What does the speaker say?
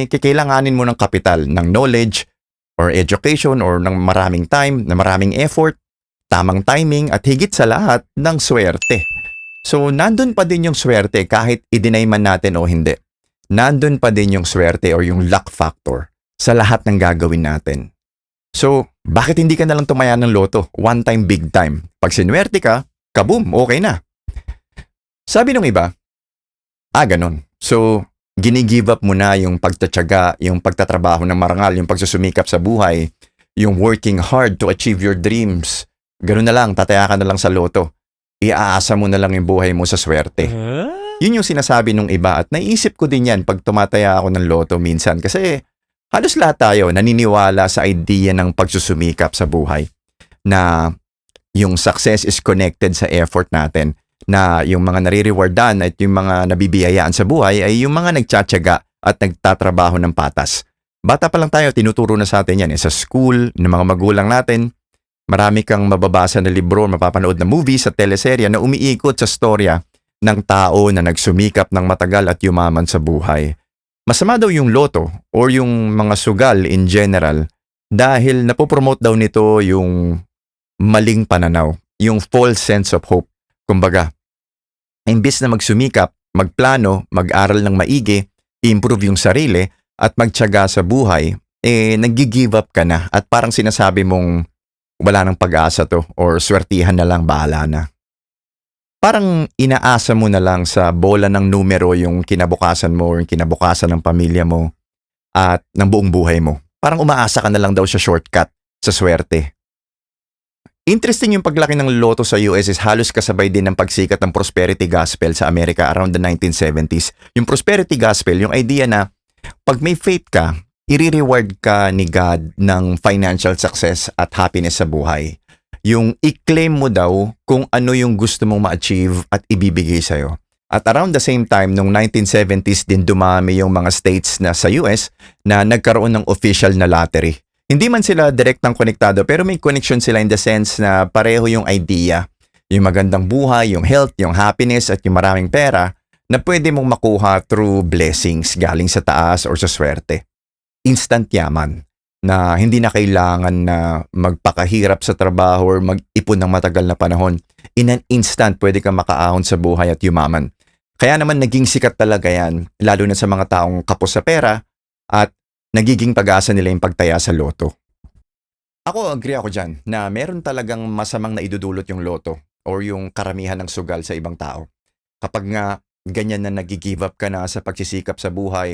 kailanganin mo ng kapital, ng knowledge, or education, or ng maraming time, na maraming effort, tamang timing, at higit sa lahat, ng swerte. So, nandun pa din yung swerte kahit i-deny man natin o hindi. Nandun pa din yung swerte or yung luck factor sa lahat ng gagawin natin. So, bakit hindi ka nalang tumaya ng loto? One time, big time. Pag sinwerte ka, kaboom, okay na. Sabi nung iba, ganun. So, gini-give up mo na yung pagtatyaga, yung pagtatrabaho ng marangal, yung pagsusumikap sa buhay, yung working hard to achieve your dreams. Ganun na lang, tataya ka na lang sa loto. Iaasa mo na lang yung buhay mo sa swerte. Yun yung sinasabi nung iba at naisip ko din yan pag tumataya ako ng loto minsan kasi halos lahat tayo naniniwala sa idea ng pagsusumikap sa buhay na yung success is connected sa effort natin, na yung mga nare-rewardan at yung mga nabibiyayaan sa buhay ay yung mga nagtsatsaga at nagtatrabaho ng patas. Bata pa lang tayo, tinuturo na sa atin yan sa school, ng mga magulang natin. Marami kang mababasa na libro, mapapanood na movies at teleserye na umiikot sa storya ng tao na nagsumikap ng matagal at yumaman sa buhay. Masama daw yung loto or yung mga sugal in general dahil napopromote daw nito yung maling pananaw, yung false sense of hope. Kumbaga, imbis na magsumikap, magplano, mag-aral ng maigi, improve yung sarili at magtiyaga sa buhay, nag-give up ka na at parang sinasabi mong wala nang pag-asa to or swertihan na lang, bahala na. Parang inaasa mo na lang sa bola ng numero yung kinabukasan mo or yung kinabukasan ng pamilya mo at ng buong buhay mo. Parang umaasa ka na lang daw sa shortcut, sa swerte. Interesting yung paglaki ng loto sa US is halos kasabay din ng pagsikat ng prosperity gospel sa Amerika around the 1970s. Yung prosperity gospel, yung idea na pag may faith ka, i-reward ka ni God ng financial success at happiness sa buhay. Yung i-claim mo daw kung ano yung gusto mong ma-achieve at ibibigay sa'yo. At around the same time, nung 1970s din dumami yung mga states na sa US na nagkaroon ng official na lottery. Hindi man sila direktang konektado pero may connection sila in the sense na pareho yung idea. Yung magandang buhay, yung health, yung happiness at yung maraming pera na pwede mong makuha through blessings galing sa taas or sa swerte. Instant yaman na hindi na kailangan na magpakahirap sa trabaho or mag-ipon ng matagal na panahon. In an instant, pwede kang makaahon sa buhay at yumaman. Kaya naman naging sikat talaga yan, lalo na sa mga taong kapos sa pera at nagiging pag-asa nila yung pagtaya sa loto. Ako, agree ako dyan na meron talagang masamang naidudulot yung loto or yung karamihan ng sugal sa ibang tao. Kapag nga ganyan na nag-give up ka na sa pagsisikap sa buhay